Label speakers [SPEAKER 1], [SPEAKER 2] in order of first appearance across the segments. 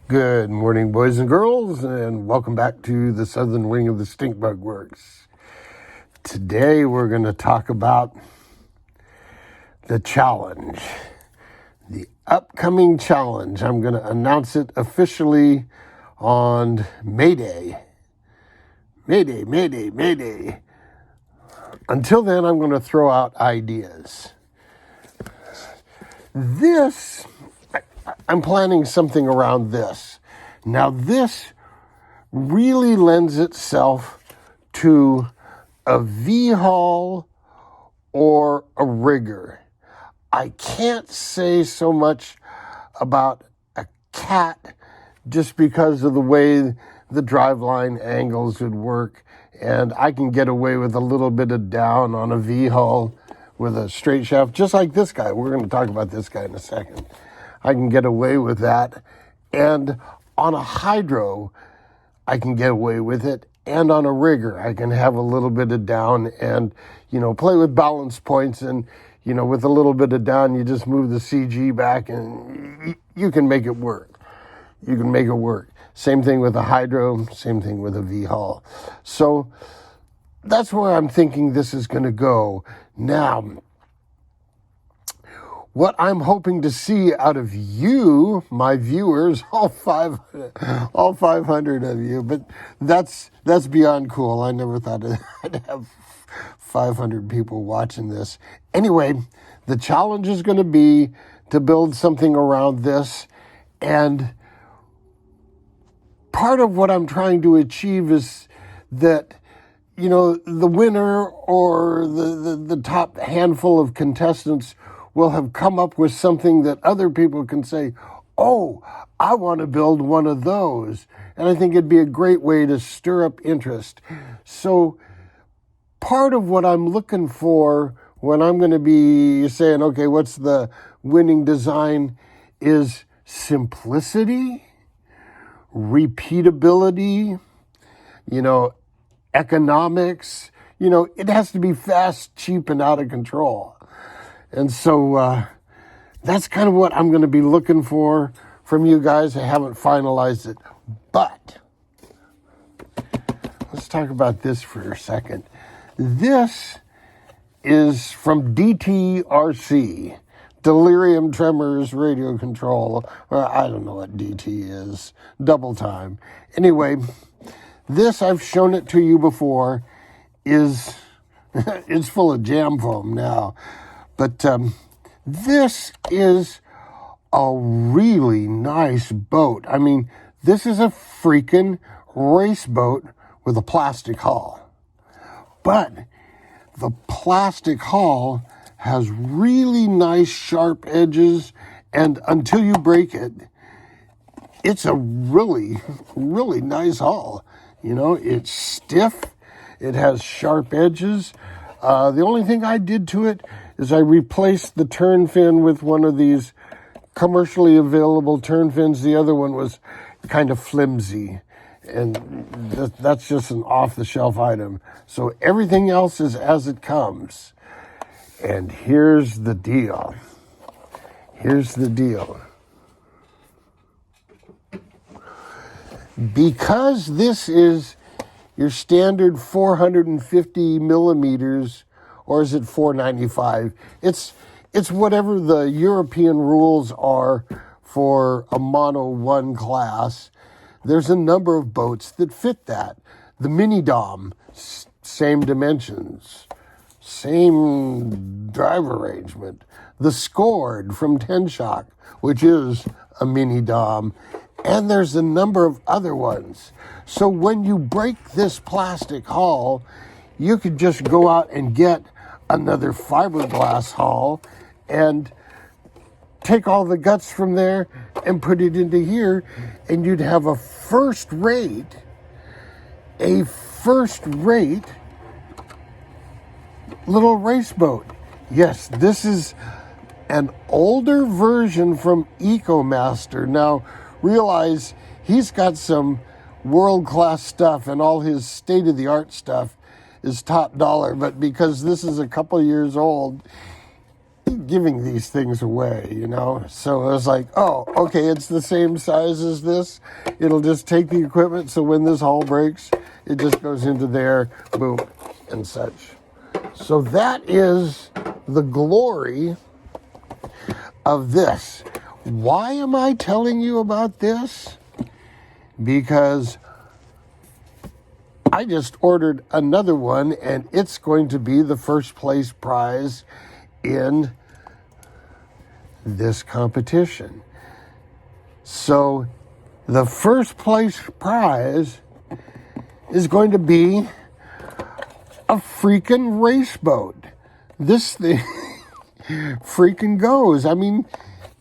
[SPEAKER 1] Good morning, boys and girls, and welcome back to the Southern Wing of the Stinkbug Works. Today we're going to talk about the challenge, the upcoming challenge. I'm going to announce it officially on May Day. May Day, May Day, May Day. Until then, I'm going to throw out ideas. I'm planning something around this. Now, this really lends itself to a V-haul or a rigger. I can't say so much about a cat just because of the way the driveline angles would work, and I can get away with a little bit of down on a V-hull with a straight shaft, just like this guy. We're going to talk about this guy in a second. I can get away with that, and on a hydro, I can get away with it, and on a rigger, I can have a little bit of down and, play with balance points, and, with a little bit of down, you just move the CG back, and you can make it work. You can make it work. Same thing with a hydro, same thing with a V-hull. So that's where I'm thinking this is going to go. Now, what I'm hoping to see out of you, my viewers, all 500 of you, but that's beyond cool. I never thought I'd have 500 people watching this. Anyway, the challenge is going to be to build something around this, and part of what I'm trying to achieve is that, the winner or the top handful of contestants will have come up with something that other people can say, oh, I want to build one of those. And I think it'd be a great way to stir up interest. So part of what I'm looking for when I'm going to be saying, okay, what's the winning design, is simplicity, repeatability, economics. It has to be fast, cheap, and out of control. And so that's kind of what I'm going to be looking for from you guys. I haven't finalized it. But let's talk about this for a second. This is from DTRC, Delirium Tremors Radio Control. Well, I don't know what DT is. Double time. Anyway, this, I've shown it to you before, is it's full of jam foam now. But this is a really nice boat. I mean, this is a freaking race boat with a plastic hull. But the plastic hull has really nice sharp edges, and until you break it, it's a really, really nice hull. It's stiff. It has sharp edges. The only thing I did to it is I replaced the turn fin with one of these commercially available turn fins. The other one was kind of flimsy, and that's just an off-the-shelf item. So everything else is as it comes. And here's the deal. Because this is your standard 450 millimeters, or is it 495? It's whatever the European rules are for a Mono 1 class. There's a number of boats that fit that. The Mini Dom, same dimensions, same drive arrangement. The Scored from Tenshock, which is a Mini Dom. And there's a number of other ones. So when you break this plastic hull, you could just go out and get another fiberglass hull and take all the guts from there and put it into here, and you'd have a first rate little race boat. Yes, this is an older version from EcoMaster. Now, realize he's got some world-class stuff, and all his state-of-the-art stuff is top dollar, but because this is a couple years old, giving these things away, you know? So I was like, oh, okay, it's the same size as this. It'll just take the equipment, so when this hull breaks, it just goes into there, boom, and such. So that is the glory of this. Why am I telling you about this? Because I just ordered another one, and it's going to be the first place prize in this competition. So the first place prize is going to be a freaking race boat. This thing freaking goes. I mean,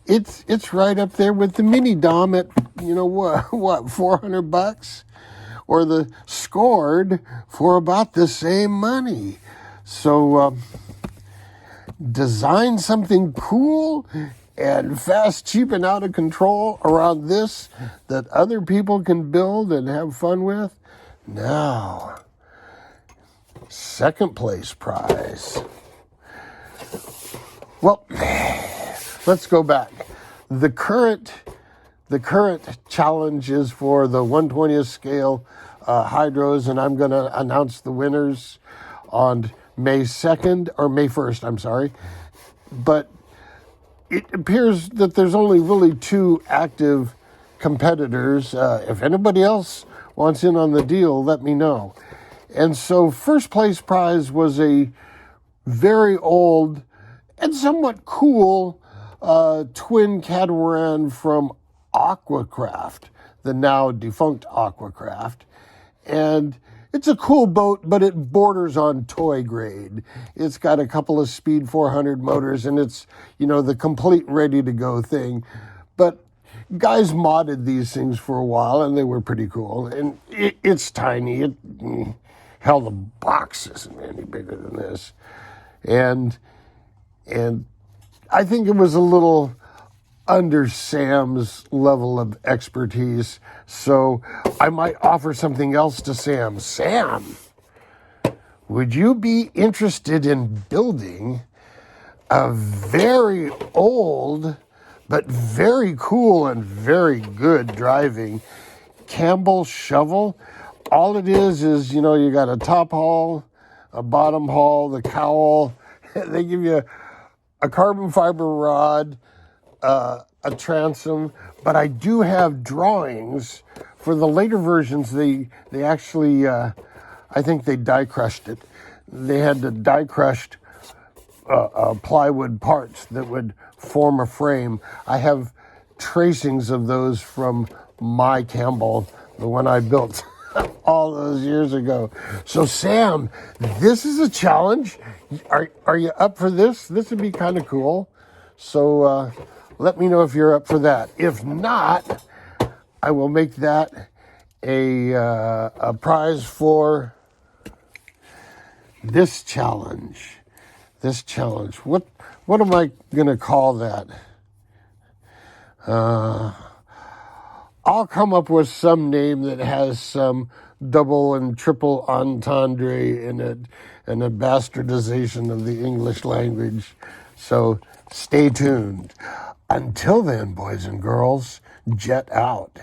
[SPEAKER 1] it's right up there with the mini Dom at, you know, what $400, or the Scored for about the same money. So design something cool and fast, cheap, and out of control around this that other people can build and have fun with. Now, second place prize. Well, let's go back. The current challenge is for the 1/20th scale hydros, and I'm going to announce the winners on May 2nd, or May 1st, I'm sorry. But it appears that there's only really 2 active competitors. If anybody else wants in on the deal, let me know. And so first place prize was a very old and somewhat cool twin catamaran from Aquacraft, the now defunct Aquacraft. And it's a cool boat, but it borders on toy grade. It's got a couple of Speed 400 motors, and it's, you know, the complete ready-to-go thing. But guys modded these things for a while, and they were pretty cool. And it's tiny. Hell, the box isn't any bigger than this. And I think it was a little under Sam's level of expertise, so I might offer something else to Sam. Sam, would you be interested in building a very old but very cool and very good driving Campbell shovel? All it is, you know, you got a top haul, a bottom haul, the cowl. They give you a carbon fiber rod, a transom, but I do have drawings for the later versions. They actually, I think they die crushed it. They had the die crushed plywood parts that would form a frame. I have tracings of those from my Campbell, the one I built all those years ago. So Sam, this is a challenge. Are you up for this? This would be kind of cool. So let me know if you're up for that. If not, I will make that a prize for this challenge. This challenge. What am I gonna call that? I'll come up with some name that has some double and triple entendre in it, and a bastardization of the English language. So stay tuned. Until then, boys and girls, jet out.